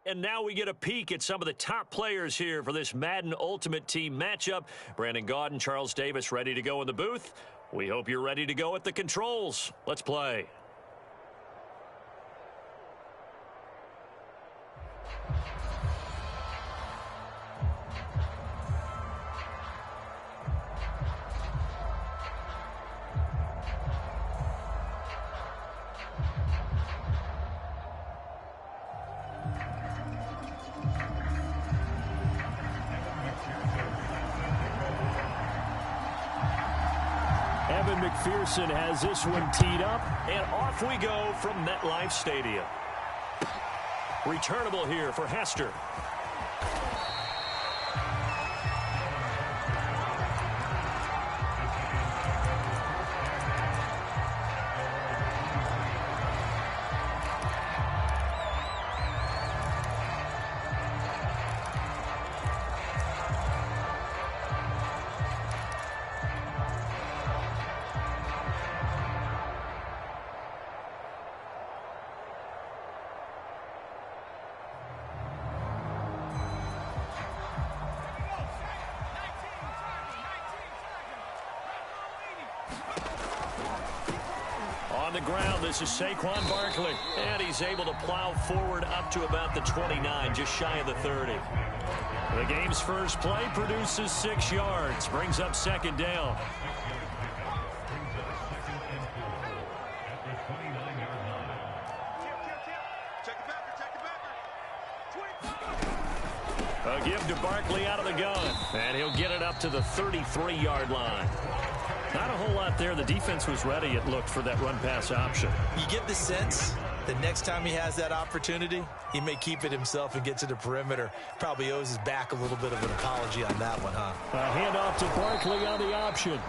And now we get a peek at some of the top players here for this Madden Ultimate Team matchup. Brandon Gaudin, Charles Davis ready to go in the booth. We hope you're ready to go at the controls. Let's play. McPherson has this one teed up, and off we go from MetLife Stadium. Returnable here for Hester. On the ground, this is Saquon Barkley, and he's able to plow forward up to about the 29, just shy of the 30. The game's first play produces 6 yards, brings up second down. A give to Barkley out of the gun, and he'll get it up to the 33-yard line. Not a whole lot there. The defense was ready, it looked, for that run-pass option. You get the sense that next time he has that opportunity, he may keep it himself and get to the perimeter. Probably owes his back a little bit of an apology on that one, huh? A handoff to Barkley on the option.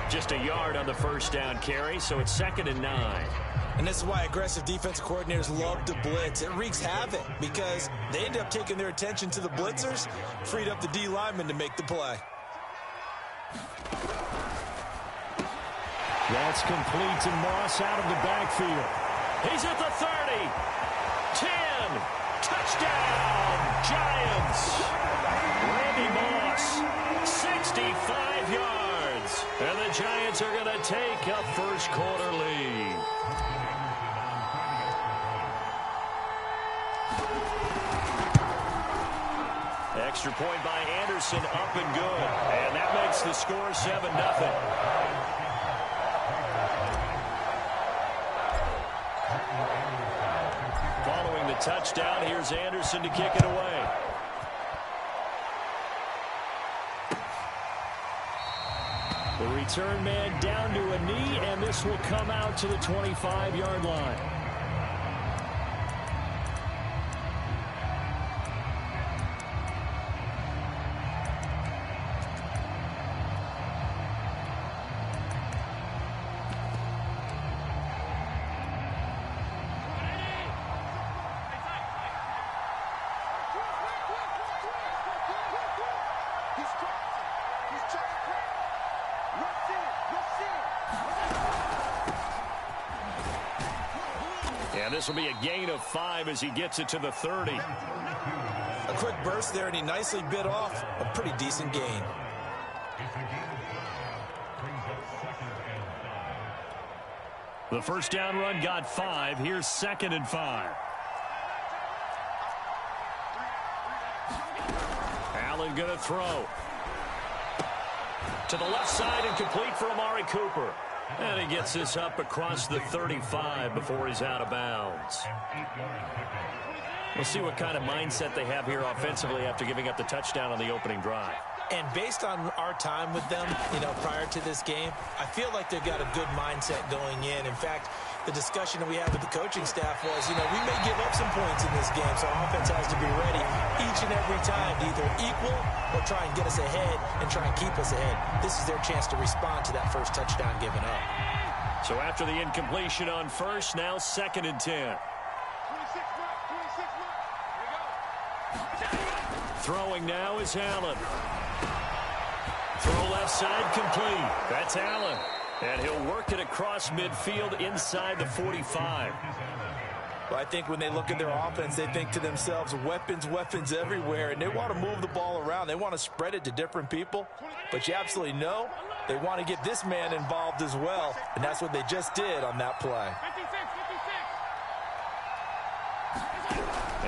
Just a yard on the first down carry, so it's 2nd and 9. And this is why aggressive defensive coordinators love to blitz. It wreaks havoc because they end up taking their attention to the blitzers, freed up the D lineman to make the play. That's complete to Moss out of the backfield. He's at the 30. 10. Touchdown, Giants. Randy Moss, 65 yards. And the Giants are going to take a first quarter lead. Extra point by Anderson, up and good. And that makes the score 7-0. Following the touchdown, here's Anderson to kick it away. The return man down to a knee, and this will come out to the 25-yard line. And this will be a gain of 5 as he gets it to the 30. A quick burst there, and he nicely bit off a pretty decent gain. The first down run got 5. Here's 2nd and 5. Allen going to throw. To the left side and complete for Amari Cooper. And he gets this up across the 35 before he's out of bounds. We'll see what kind of mindset they have here offensively after giving up the touchdown on the opening drive. And based on our time with them, prior to this game, I feel like they've got a good mindset going in. In fact, the discussion that we had with the coaching staff was, we may give up some points in this game, so our offense has to be ready each and every time to either equal or try and get us ahead and try and keep us ahead. This is their chance to respond to that first touchdown given up. So after the incompletion on first, now 2nd and 10. Throwing now is Allen. Throw left side complete. That's Allen. And he'll work it across midfield inside the 45. Well, I think when they look at their offense, they think to themselves, weapons, weapons everywhere, and they want to move the ball around. They want to spread it to different people, but you absolutely know they want to get this man involved as well, and that's what they just did on that play.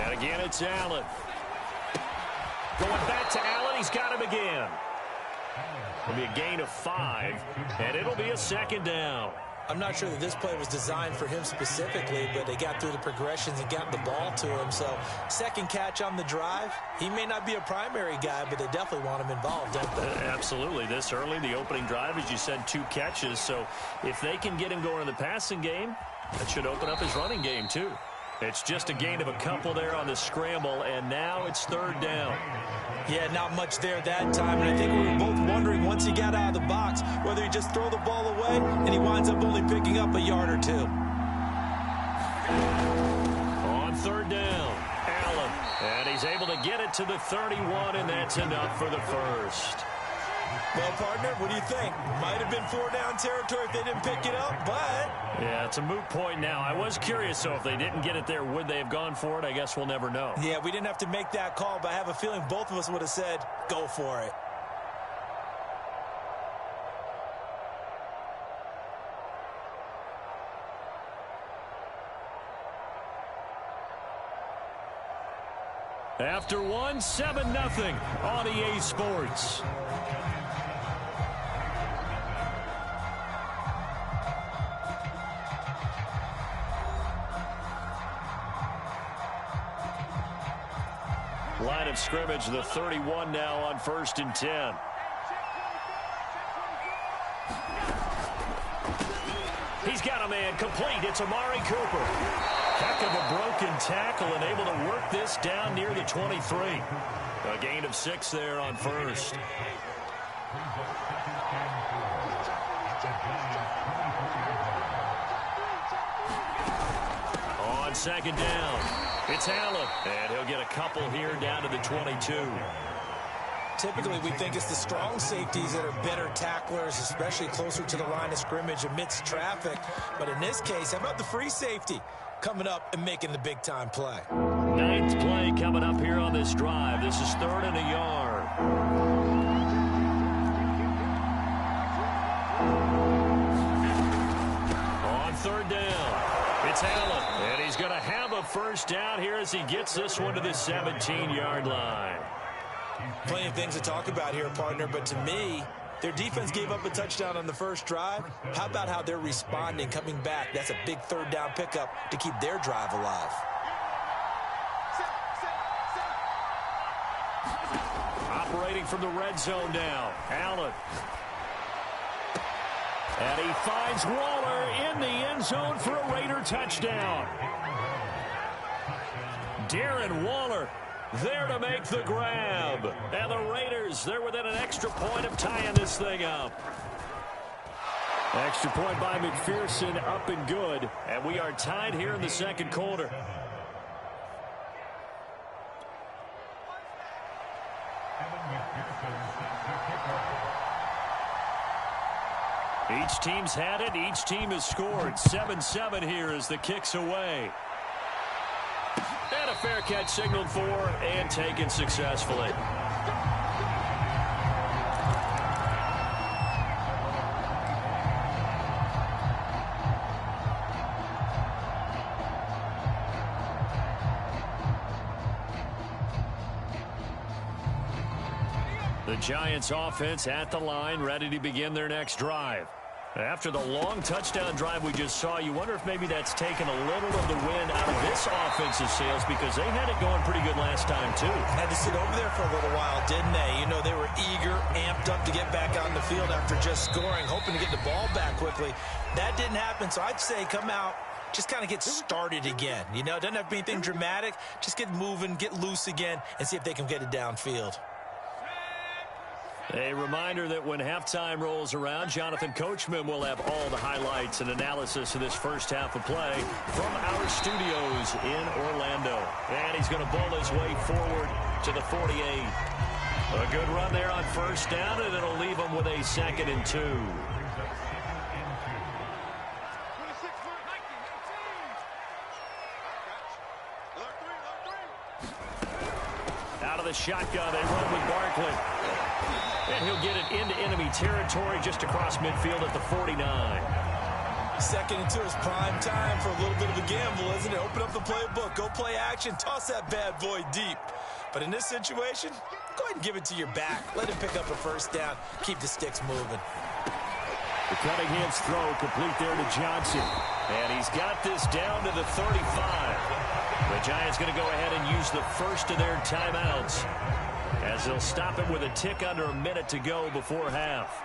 And again, it's Allen. Going back to Allen, he's got him again. It'll be a gain of 5, and it'll be a second down. I'm not sure that this play was designed for him specifically, but they got through the progressions and got the ball to him. So, second catch on the drive. He may not be a primary guy, but they definitely want him involved, don't they? Absolutely. This early, the opening drive, as you said, 2 catches. So, if they can get him going in the passing game, that should open up his running game, too. It's just a gain of a couple there on the scramble, and now it's 3rd down. Yeah, not much there that time, and I think we were both wondering once he got out of the box whether he just throw the ball away and he winds up only picking up a yard or 2. On 3rd down, Allen, and he's able to get it to the 31, and that's enough for the first. Well, partner, what do you think? Might have been 4-down territory if they didn't pick it up, but... Yeah, it's a moot point now. I was curious, so if they didn't get it there, would they have gone for it? I guess we'll never know. Yeah, we didn't have to make that call, but I have a feeling both of us would have said, go for it. After one, 7-0 on EA Sports. Line of scrimmage, the 31 now on 1st and 10. He's got a man complete. It's Amari Cooper. Heck of a broken tackle and able to work this down near the 23. A gain of 6 there on 1st. On 2nd down, it's Allen, and he'll get a couple here down to the 22. Typically, we think it's the strong safeties that are better tacklers, especially closer to the line of scrimmage amidst traffic. But in this case, how about the free safety coming up and making the big-time play? 9th play coming up here on this drive. This is 3rd and a yard. On 3rd down, it's Allen, and he's going to have a first down here as he gets this one to the 17-yard line. Plenty of things to talk about here, partner, but to me, their defense gave up a touchdown on the first drive. How about how they're responding, coming back? That's a big 3rd down pickup to keep their drive alive. Operating from the red zone now, Allen. And he finds Waller in the end zone for a Raider touchdown. Darren Waller there to make the grab. And the Raiders, they're within an extra point of tying this thing up. Extra point by McPherson, up and good. And we are tied here in the 2nd quarter. Each team's had it. Each team has scored. 7-7 here as the kick's away. And a fair catch signaled for and taken successfully. The Giants offense at the line, ready to begin their next drive. After the long touchdown drive we just saw, you wonder if maybe that's taken a little of the wind out of this offensive sails, because they had it going pretty good last time, too. Had to sit over there for a little while, didn't they? You know, they were eager, amped up to get back on the field after just scoring, hoping to get the ball back quickly. That didn't happen, so I'd say come out, just kind of get started again. You know, it doesn't have to be anything dramatic. Just get moving, get loose again, and see if they can get it downfield. A reminder that when halftime rolls around, Jonathan Coachman will have all the highlights and analysis of this first half of play from our studios in Orlando. And he's going to bowl his way forward to the 48. A good run there on first down, and it'll leave him with a 2nd and 2. the shotgun. They run with Barkley. And he'll get it into enemy territory just across midfield at the 49. Second and 2 is prime time for a little bit of a gamble, isn't it? Open up the playbook, go play action, toss that bad boy deep. But in this situation, go ahead and give it to your back. Let him pick up a first down. Keep the sticks moving. The Cunningham's throw complete there to Johnson. And he's got this down to the 35. The Giants going to go ahead and use the first of their timeouts, as they'll stop it with a tick under a minute to go before half.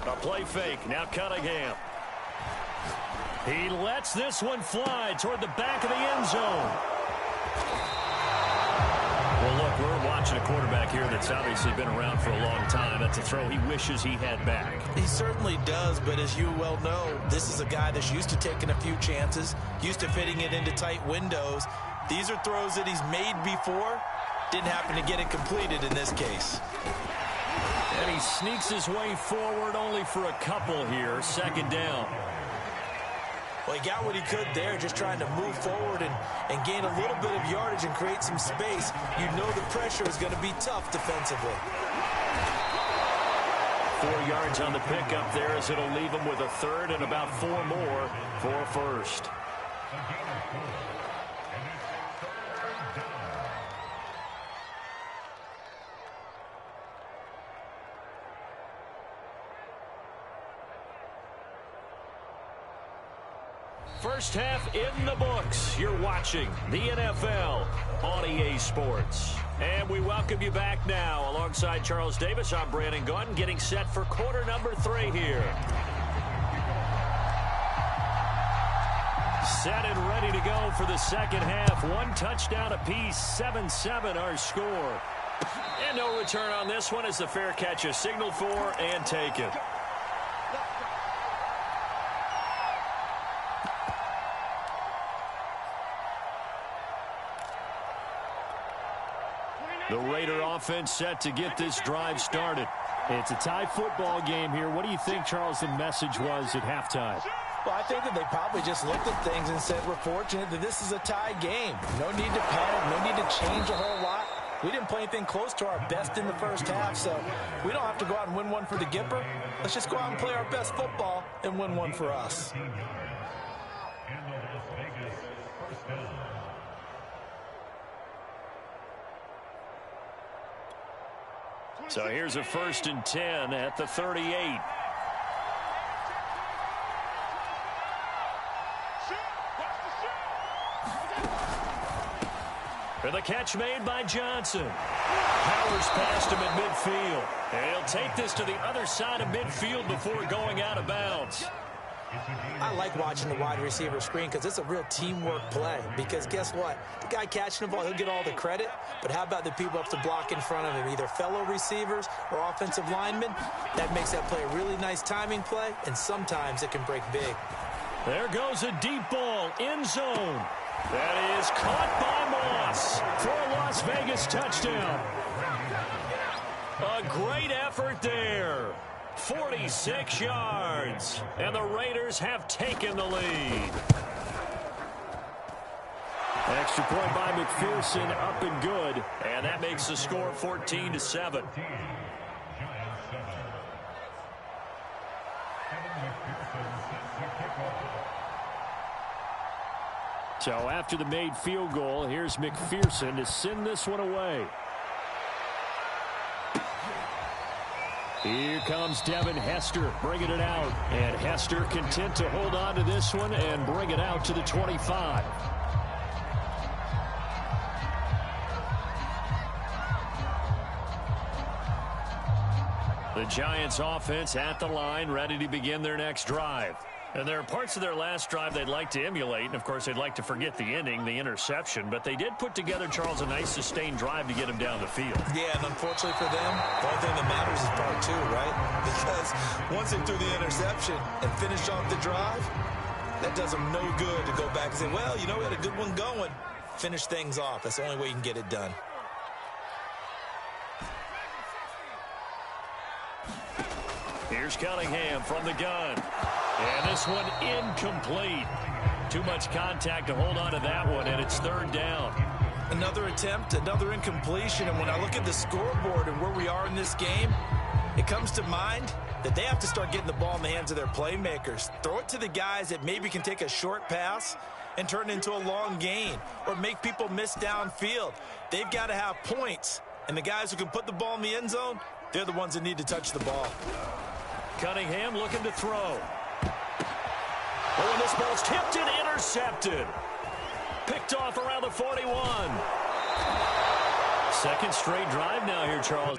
A play fake. Now Cunningham. He lets this one fly toward the back of the end zone. Well, look, we're watching a quarterback here that's obviously been around for a long time. That's a throw he wishes he had back. He certainly does, but as you well know, this is a guy that's used to taking a few chances, used to fitting it into tight windows. These are throws that he's made before. Didn't happen to get it completed in this case. And he sneaks his way forward only for a couple here. Second down. Well, he got what he could there, just trying to move forward and gain a little bit of yardage and create some space. You know the pressure is going to be tough defensively. 4 yards on the pickup there, as it'll leave him with a third and about 4 more for a first. First half in the books. You're watching the NFL on EA Sports. And we welcome you back now. Alongside Charles Davis, I'm Brandon Gaudin, getting set for quarter number 3 here. Set and ready to go for the second half. 1 touchdown apiece, 7-7 our score. And no return on this one as the fair catch is signaled for and taken. The Raider offense set to get this drive started. It's a tie football game here. What do you think, Charles, the message was at halftime? Well, I think that they probably just looked at things and said, we're fortunate that this is a tie game. No need to panic, no need to change a whole lot. We didn't play anything close to our best in the first half, so we don't have to go out and win one for the Gipper. Let's just go out and play our best football and win one for us. So here's a 1st and 10 at the 38. For the catch made by Johnson. Powers past him at midfield. And he'll take this to the other side of midfield before going out of bounds. I like watching the wide receiver screen because it's a real teamwork play. Because guess what? The guy catching the ball, he'll get all the credit. But how about the people up to block in front of him? Either fellow receivers or offensive linemen. That makes that play a really nice timing play. And sometimes it can break big. There goes a deep ball. End zone. That is caught by Moss for a Las Vegas touchdown. A great effort there. 46 yards. And the Raiders have taken the lead. Extra point by McPherson, up and good. And that makes the score 14-7. So after the made field goal, here's McPherson to send this one away. Here comes Devin Hester bringing it out. And Hester content to hold on to this one and bring it out to the 25. The Giants offense at the line, ready to begin their next drive. And there are parts of their last drive they'd like to emulate. And, of course, they'd like to forget the ending, the interception. But they did put together, Charles, a nice sustained drive to get him down the field. Yeah, and unfortunately for them, the only thing that matters is part 2, right? Because once they threw the interception and finished off the drive, that does them no good to go back and say, well, you know, we had a good one going. Finish things off. That's the only way you can get it done. Here's Cunningham from the gun. And this one incomplete. Too much contact to hold on to that one, and it's third down. Another attempt, another incompletion, and when I look at the scoreboard and where we are in this game, it comes to mind that they have to start getting the ball in the hands of their playmakers. Throw it to the guys that maybe can take a short pass and turn it into a long gain or make people miss downfield. They've got to have points, and the guys who can put the ball in the end zone, they're the ones that need to touch the ball. Cunningham looking to throw. Oh, and this ball's tipped and intercepted. Picked off around the 41. Second straight drive now here, Charles.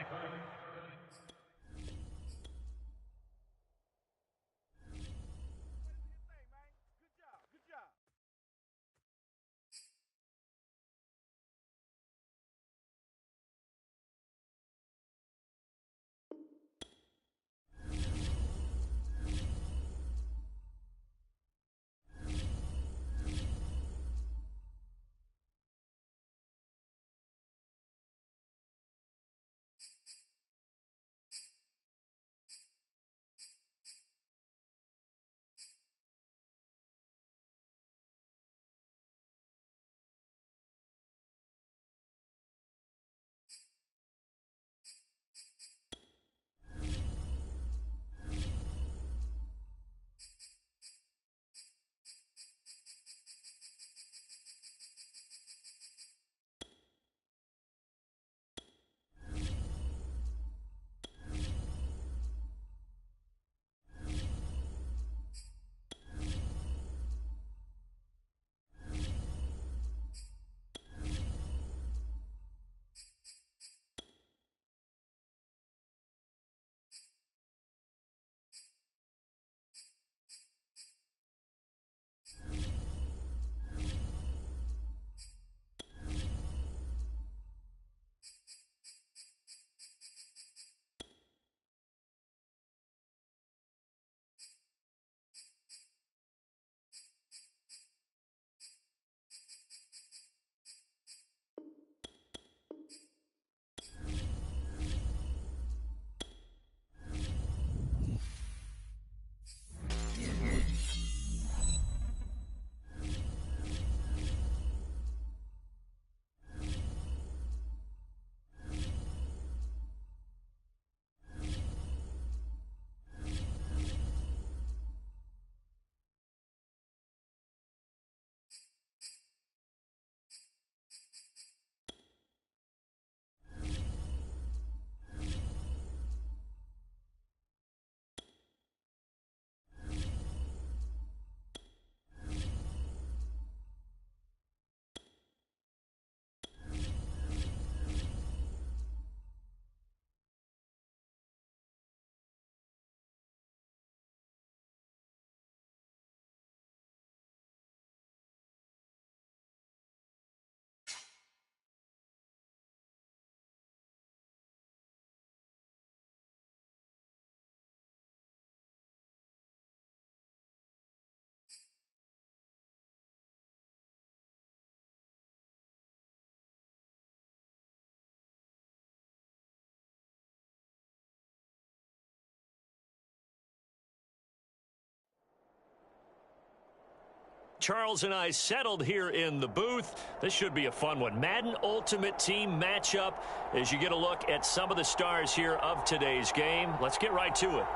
Charles and I settled here in the booth. This should be a fun one. Madden Ultimate Team matchup as you get a look at some of the stars here of today's game. Let's get right to it.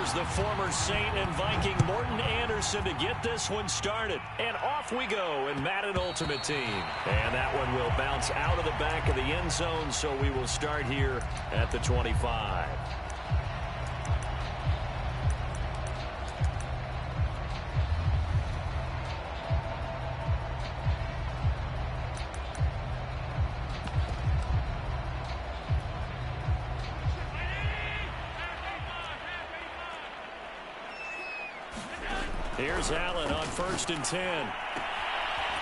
Here's the former Saint and Viking Morton Anderson to get this one started. And off we go in Madden Ultimate Team. And that one will bounce out of the back of the end zone, so we will start here at the 25. Here's Allen on 1st and 10.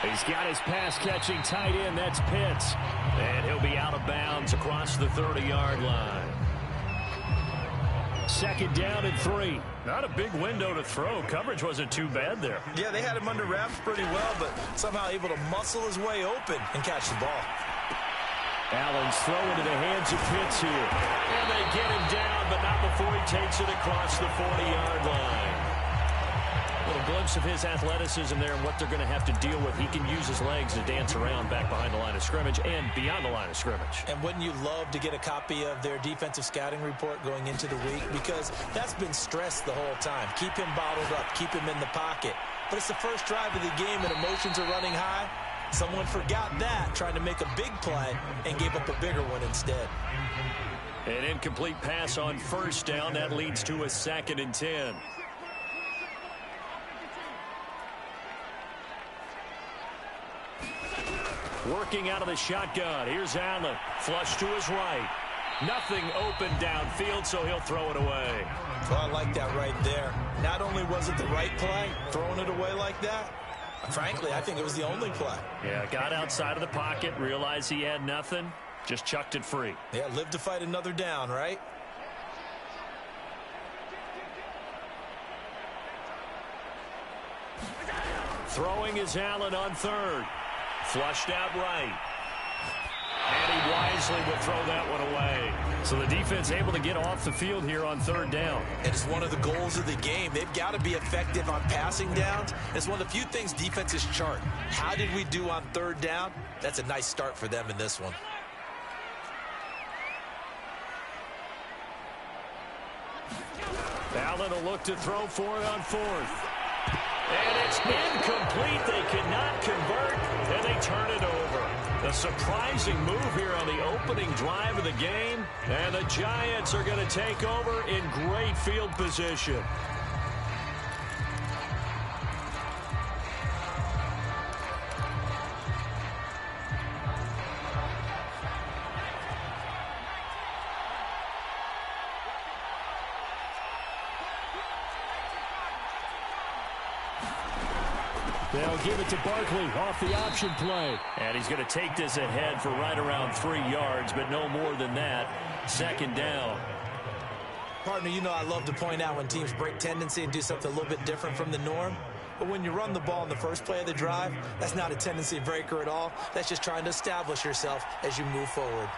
He's got his pass-catching tight end. That's Pitts. And he'll be out of bounds across the 30-yard line. Second down and 3. Not a big window to throw. Coverage wasn't too bad there. Yeah, they had him under wraps pretty well, but somehow able to muscle his way open and catch the ball. Allen's throw into the hands of Pitts here. And they get him down, but not before he takes it across the 40-yard line. A little glimpse of his athleticism there and what they're going to have to deal with. He can use his legs to dance around back behind the line of scrimmage and beyond the line of scrimmage. And wouldn't you love to get a copy of their defensive scouting report going into the week? Because that's been stressed the whole time. Keep him bottled up. Keep him in the pocket. But it's the first drive of the game and emotions are running high. Someone forgot that, trying to make a big play, and gave up a bigger one instead. An incomplete pass on first down. That leads to a 2nd and 10. Working out of the shotgun. Here's Allen. Flush to his right. Nothing open downfield, so he'll throw it away. Well, I like that right there. Not only was it the right play, throwing it away like that, frankly, I think it was the only play. Yeah, got outside of the pocket, realized he had nothing, just chucked it free. Yeah, live to fight another down, right? Throwing is Allen on 3rd. Flushed out right. And he wisely will throw that one away. So the defense able to get off the field here on 3rd down. And it's one of the goals of the game. They've got to be effective on passing downs. It's one of the few things defenses chart. How did we do on 3rd down? That's a nice start for them in this one. Allen will look to throw for it on 4th. And it's incomplete. They cannot convert, and they turn it over. A surprising move here on the opening drive of the game, and the Giants are going to take over in great field position. They'll give it to Barkley off the option play. And he's going to take this ahead for right around 3 yards, but no more than that. 2nd down. Partner, you know I love to point out when teams break tendency and do something a little bit different from the norm. But when you run the ball in the first play of the drive, that's not a tendency breaker at all. That's just trying to establish yourself as you move forward.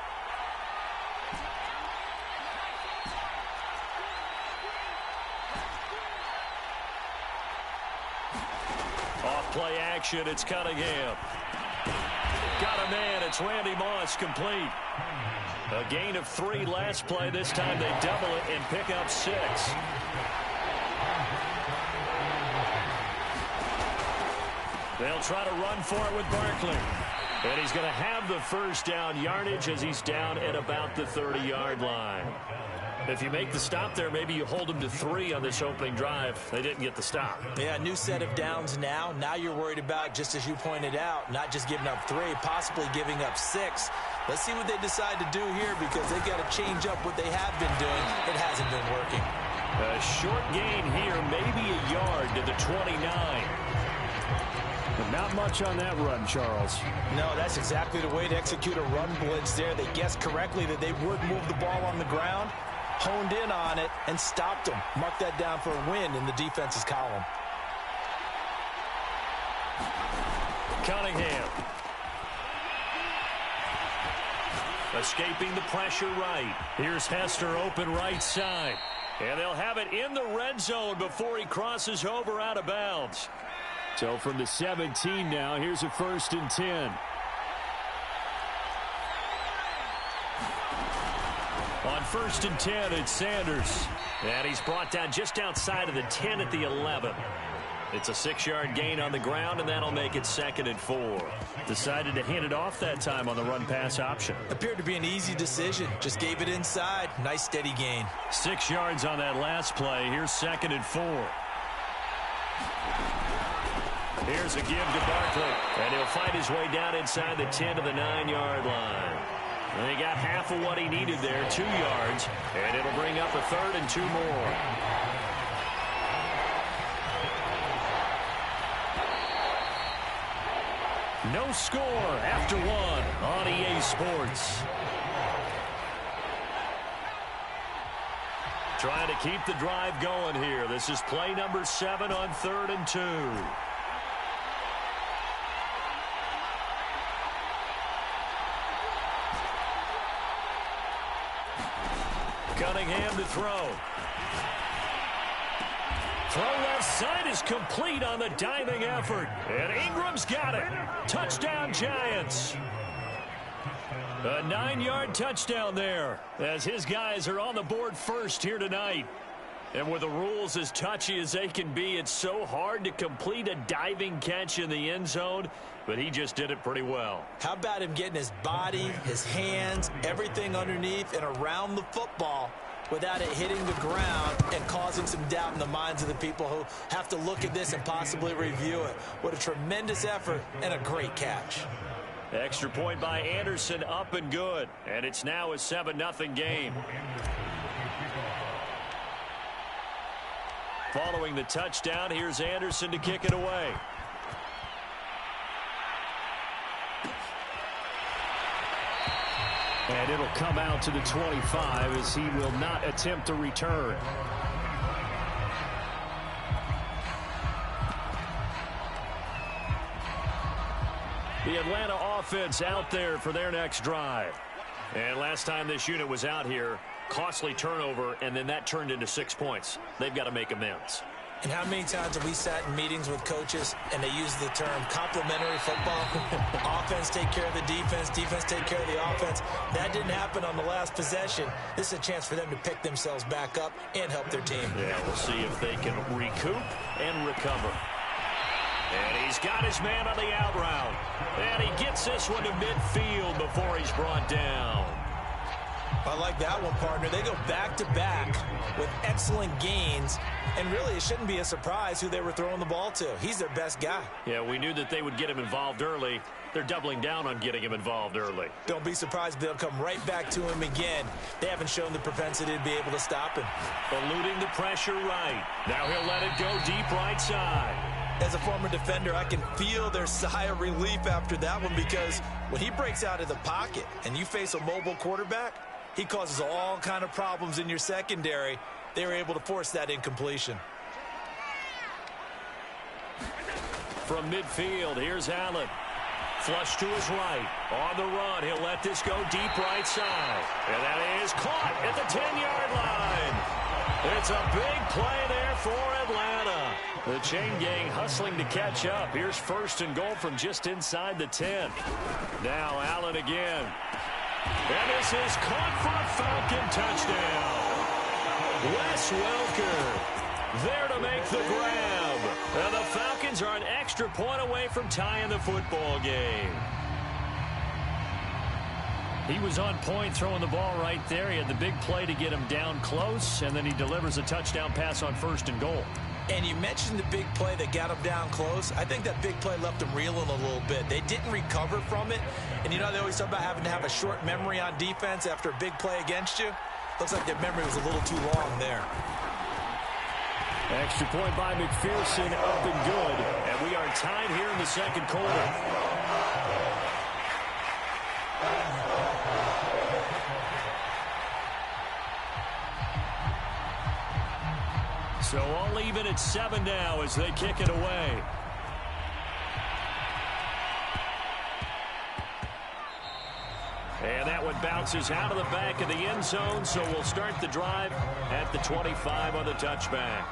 Play action, it's Cunningham. Got a man, it's Randy Moss, complete. A gain of 3 last play. This time they double it and pick up 6. They'll try to run for it with Barkley. And he's going to have the first down yardage as he's down at about the 30-yard line. If you make the stop there, maybe you hold them to 3 on this opening drive. They didn't get the stop. Yeah, new set of downs now. Now you're worried about, just as you pointed out, not just giving up 3, possibly giving up 6. Let's see what they decide to do here because they've got to change up what they have been doing. It hasn't been working. A short gain here, maybe a yard to the 29. But not much on that run, Charles. No, that's exactly the way to execute a run blitz there. They guessed correctly that they would move the ball on the ground, honed in on it, and stopped them. Mark that down for a win in the defense's column. Cunningham. Escaping the pressure right. Here's Hester open right side. And they'll have it in the red zone before he crosses over out of bounds. So from the 17 now, here's a 1st and 10. On 1st and 10, it's Sanders. And he's brought down just outside of the 10 at the 11. It's a 6-yard gain on the ground, and that'll make it 2nd and 4. Decided to hand it off that time on the run-pass option. Appeared to be an easy decision. Just gave it inside. Nice, steady gain. 6 yards on that last play. Here's 2nd and 4. Here's a give to Barkley, and he'll fight his way down inside the 10 to the 9-yard line. And he got half of what he needed there, 2 yards, and it'll bring up a 3rd and 2 more. No score after one on EA Sports. Trying to keep the drive going here. This is play number 7 on 3rd and 2. Cunningham to throw. Throw left side is complete on the diving effort. And Ingram's got it. Touchdown, Giants. A 9-yard touchdown there as his guys are on the board first here tonight. And with the rules as touchy as they can be, it's so hard to complete a diving catch in the end zone, but he just did it pretty well. How about him getting his body, his hands, everything underneath and around the football without it hitting the ground and causing some doubt in the minds of the people who have to look at this and possibly review it. What a tremendous effort and a great catch. Extra point by Anderson, up and good. And it's now a 7-0 game. Following the touchdown, here's Anderson to kick it away. And it'll come out to the 25 as he will not attempt to return. The Atlanta offense out there for their next drive. And last time this unit was out here, costly turnover, and then that turned into 6 points. They've got to make amends. And how many times have we sat in meetings with coaches and they use the term complementary football? Offense take care of the defense, defense take care of the offense. That didn't happen on the last possession. This is a chance for them to pick themselves back up and help their team. Yeah, we'll see if they can recoup and recover. And he's got his man on the out route. And he gets this one to midfield before he's brought down. I like that one, partner. They go back-to-back with excellent gains. And really, it shouldn't be a surprise who they were throwing the ball to. He's their best guy. Yeah, we knew that they would get him involved early. They're doubling down on getting him involved early. Don't be surprised if they'll come right back to him again. They haven't shown the propensity to be able to stop him. Eluding the pressure right. Now he'll let it go deep right side. As a former defender, I can feel their sigh of relief after that one because when he breaks out of the pocket and you face a mobile quarterback, he causes all kind of problems in your secondary. They were able to force that incompletion. From midfield, here's Allen. Flush to his right. On the run, he'll let this go deep right side. And that is caught at the 10-yard line. It's a big play there for Atlanta. The chain gang hustling to catch up. Here's 1st and goal from just inside the 10. Now Allen again. And this is caught for a Falcon touchdown. Wes Welker there to make the grab. And the Falcons are an extra point away from tying the football game. He was on point throwing the ball right there. He had the big play to get him down close, and then he delivers a touchdown pass on 1st and goal. And you mentioned the big play that got him down close. I think that big play left him reeling a little bit. They didn't recover from it. And you know, they always talk about having to have a short memory on defense after a big play against you. Looks like their memory was a little too long there. Extra point by McPherson, up and good. And we are tied here in the second quarter. So all even at 7 now as they kick it away. And that one bounces out of the back of the end zone, so we'll start the drive at the 25 on the touchback.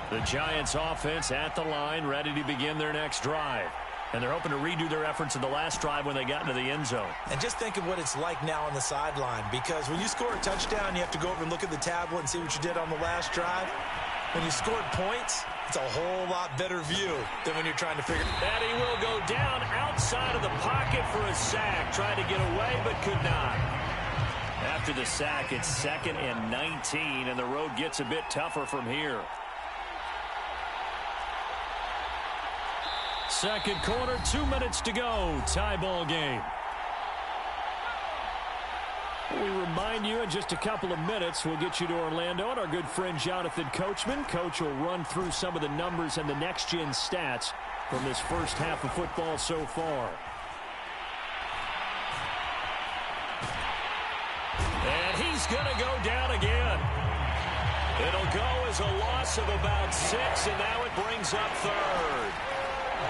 The Giants offense at the line, ready to begin their next drive. And they're hoping to redo their efforts in the last drive when they got into the end zone. And just think of what it's like now on the sideline, because when you score a touchdown, you have to go over and look at the tablet and see what you did on the last drive. When you scored points, it's a whole lot better view than when you're trying to figure. And he will go down outside of the pocket for a sack. Tried to get away, but could not. After the sack, it's 2nd and 19, and the road gets a bit tougher from here. Second quarter, 2 minutes to go. Tie ball game. We remind you in just a couple of minutes, we'll get you to Orlando, and our good friend Jonathan Coachman. Coach will run through some of the numbers and the next-gen stats from this first half of football so far. And he's going to go down again. It'll go as a loss of about 6, and now it brings up third.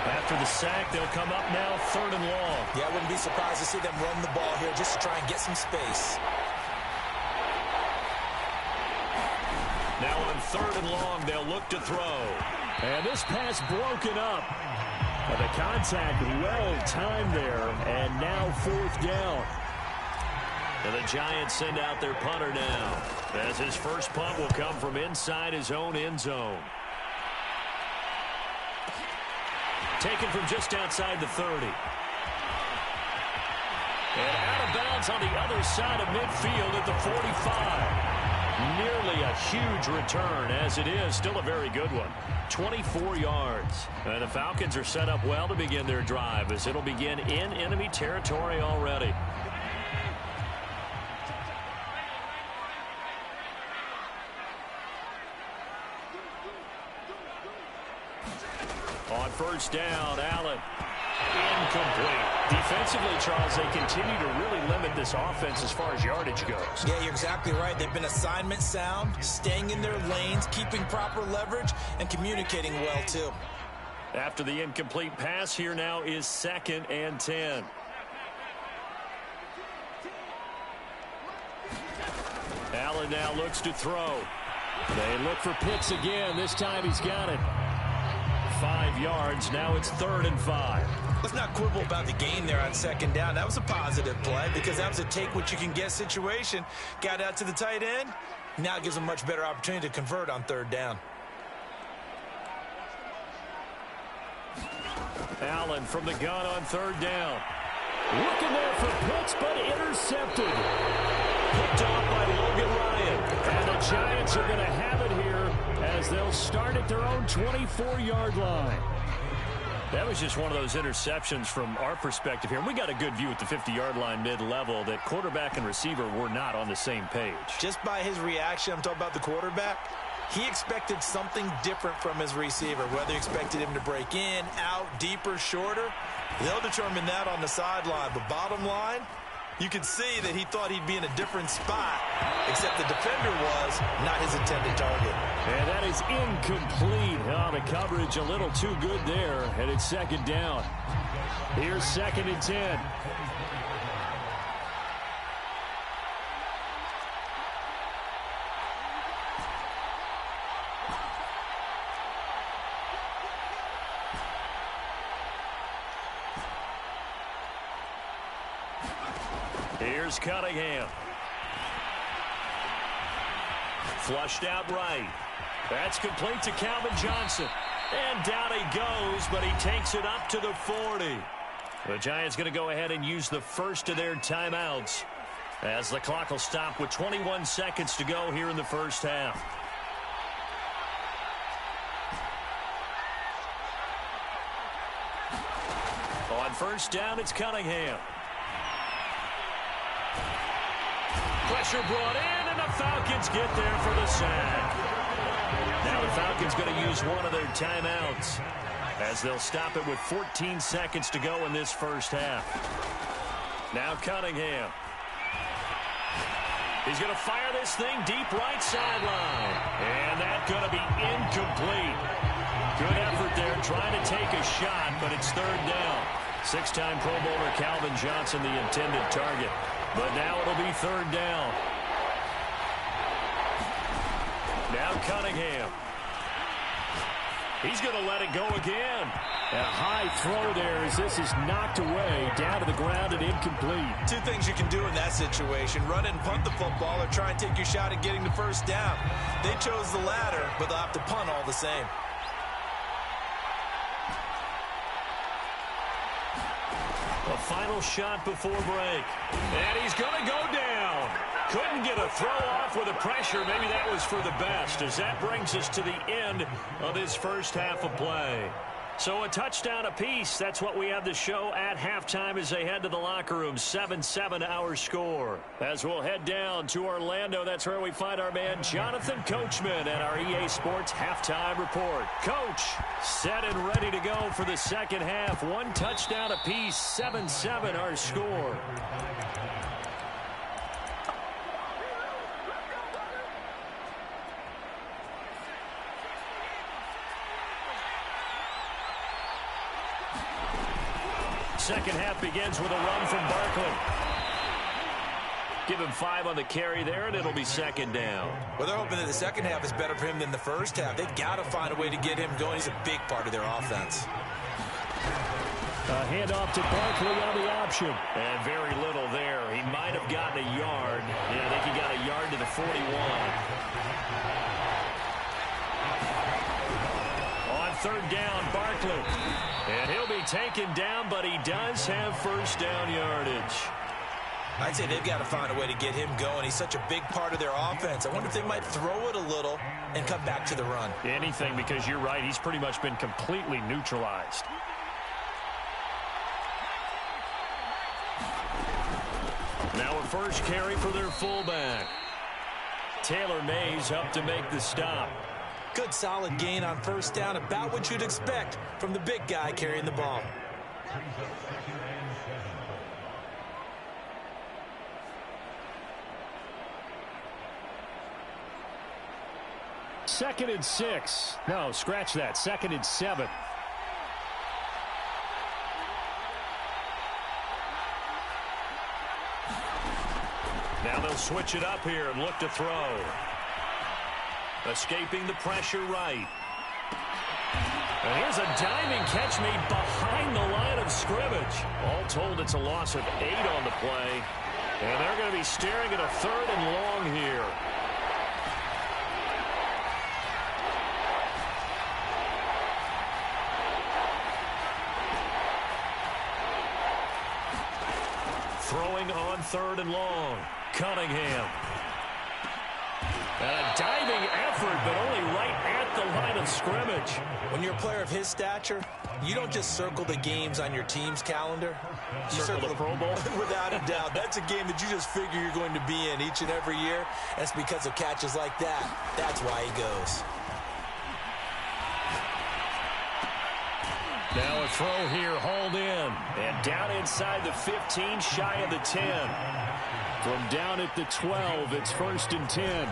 After the sack, they'll come up now 3rd and long. Yeah, I wouldn't be surprised to see them run the ball here just to try and get some space. Now on 3rd and long, they'll look to throw. And this pass broken up. The contact well timed there, and now 4th down. And the Giants send out their punter now, as his first punt will come from inside his own end zone. Taken from just outside the 30. And out of bounds on the other side of midfield at the 45. Nearly a huge return, as it is still a very good one. 24 yards. And the Falcons are set up well to begin their drive, as it'll begin in enemy territory already. On first down, Allen. Incomplete. Defensively, Charles, they continue to really limit this offense as far as yardage goes. Yeah, you're exactly right. They've been assignment sound, staying in their lanes, keeping proper leverage, and communicating well, too. After the incomplete pass, here now is 2nd and 10. Allen now looks to throw. They look for Pitts again. This time he's got it. 5 yards. Now it's 3rd and 5. Let's not quibble about the gain there on 2nd down. That was a positive play because that was a take-what-you-can-get situation. Got out to the tight end. Now it gives them a much better opportunity to convert on 3rd down. Allen from the gun on 3rd down. Looking there for Pitts, but intercepted. Picked off by Logan Ryan. And the Giants are going to have it here as they'll start at their own 24-yard line. That was just one of those interceptions from our perspective here. And we got a good view at the 50-yard line mid-level that quarterback and receiver were not on the same page. Just by his reaction, I'm talking about the quarterback, he expected something different from his receiver. Whether he expected him to break in, out, deeper, shorter, they'll determine that on the sideline. But bottom line, you can see that he thought he'd be in a different spot, except the defender was not his intended target. And that is incomplete. Oh, the coverage a little too good there, and it's 2nd down. Here's 2nd and 10. Here's Cunningham. Flushed out right. That's complete to Calvin Johnson. And down he goes, but he takes it up to the 40. The Giants going to go ahead and use the first of their timeouts as the clock will stop with 21 seconds to go here in the first half. On first down, it's Cunningham. Pressure brought in, and the Falcons get there for the sack. Now the Falcons going to use one of their timeouts as they'll stop it with 14 seconds to go in this first half. Now Cunningham. He's going to fire this thing deep right sideline. And that's going to be incomplete. Good effort there trying to take a shot, but it's 3rd down. 6-time Pro Bowler Calvin Johnson, the intended target. But now it'll be 3rd down. Now Cunningham. He's going to let it go again. A high throw there as this is knocked away, down to the ground and incomplete. 2 things you can do in that situation. Run it and punt the football or try and take your shot at getting the first down. They chose the latter, but they'll have to punt all the same. A final shot before break. And he's going to go down. Couldn't get a throw off with the pressure. Maybe that was for the best, as that brings us to the end of this first half of play. So a touchdown apiece. That's what we have to show at halftime as they head to the locker room. 7-7 our score. As we'll head down to Orlando, that's where we find our man Jonathan Coachman at our EA Sports halftime report. Coach, set and ready to go for the second half. One touchdown apiece. 7-7 our score. Second half begins with a run from Barkley. Give him 5 on the carry there, and it'll be second down. Well, they're hoping that the second half is better for him than the first half. They've got to find a way to get him going. He's a big part of their offense. A handoff to Barkley on the option. And very little there. He might have gotten a yard. Yeah, I think he got a yard to the 41. On third down, Barkley. And he'll be taken down, but he does have first down yardage. I'd say they've got to find a way to get him going. He's such a big part of their offense. I wonder if they might throw it a little and come back to the run. Anything, because you're right. He's pretty much been completely neutralized. Now a first carry for their fullback. Taylor Mays up to make the stop. Good solid gain on first down, about what you'd expect from the big guy carrying the ball. Second and 6. No, scratch that. Second and 7. Now they'll switch it up here and look to throw. Escaping the pressure right. And here's a diving catch made behind the line of scrimmage. All told, it's a loss of 8 on the play. And they're going to be staring at a third and long here. Throwing on third and long. Cunningham. And a diving effort, but only right at the line of scrimmage. When you're a player of his stature, you don't just circle the games on your team's calendar. You circle the Pro Bowl? Without a doubt. That's a game that you just figure you're going to be in each and every year. And it's because of catches like that. That's why he goes. Now a throw here, hauled in. And down inside the 15, shy of the 10. From down at the 12, it's first and 10.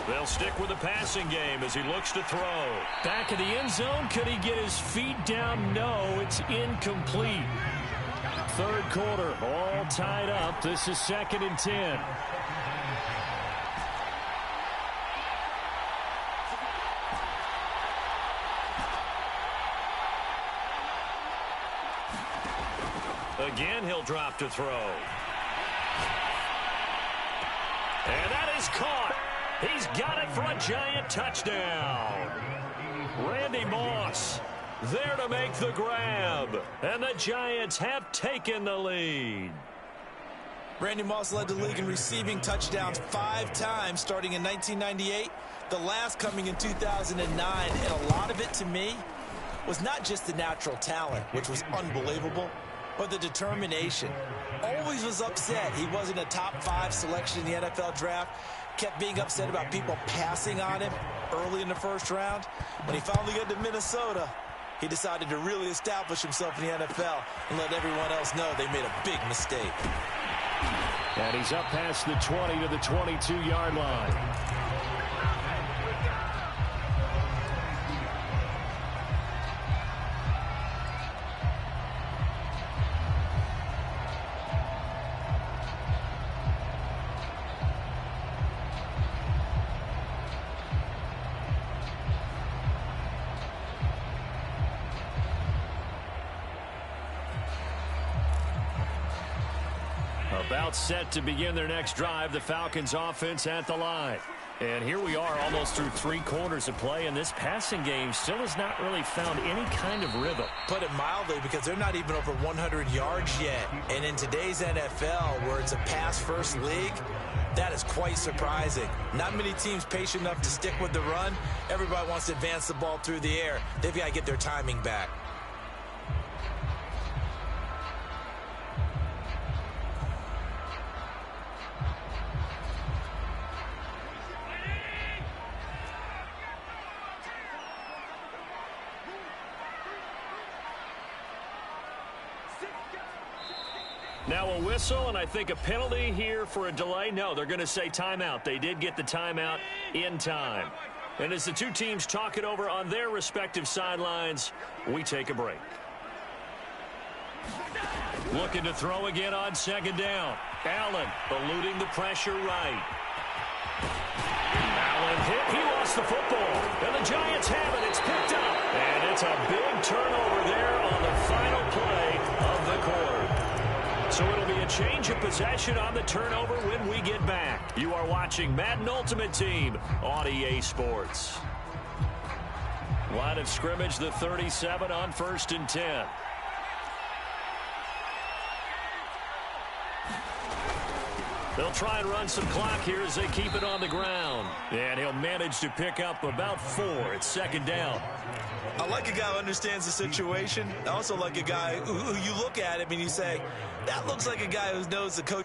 They'll stick with the passing game as he looks to throw. Back in the end zone, could he get his feet down? No, it's incomplete. Third quarter, all tied up. This is second and 10. Again, he'll drop to throw. And that is caught. He's got it for a giant touchdown. Randy Moss there to make the grab. And the Giants have taken the lead. Randy Moss led the league in receiving touchdowns 5 times starting in 1998, the last coming in 2009. And a lot of it, to me, was not just the natural talent, which was unbelievable, but the determination. Always was upset he wasn't a top 5 selection in the NFL draft. Kept being upset about people passing on him early in the first round. When he finally got to Minnesota, he decided to really establish himself in the NFL and let everyone else know they made a big mistake. And he's up past the 20 to the 22-yard line. About set to begin their next drive, the Falcons offense at the line. And here we are almost through 3 quarters of play, and this passing game still has not really found any kind of rhythm. Put it mildly, because they're not even over 100 yards yet. And in today's NFL, where it's a pass-first league, that is quite surprising. Not many teams patient enough to stick with the run. Everybody wants to advance the ball through the air. They've got to get their timing back. Now a whistle, and I think a penalty here for a delay. No, they're going to say timeout. They did get the timeout in time. And as the two teams talk it over on their respective sidelines, we take a break. Looking to throw again on second down. Allen eluding the pressure right. Allen hit. He lost the football. And the Giants have it. It's picked up. And it's a big turnover there on the final play of the quarter. So it'll be a change of possession on the turnover when we get back. You are watching Madden Ultimate Team on EA Sports. Line of scrimmage, the 37 on 1st and 10. They'll try and run some clock here as they keep it on the ground. And he'll manage to pick up about 4 at second down. I like a guy who understands the situation. I also like a guy who you look at him and you say, that looks like a guy who knows the coach.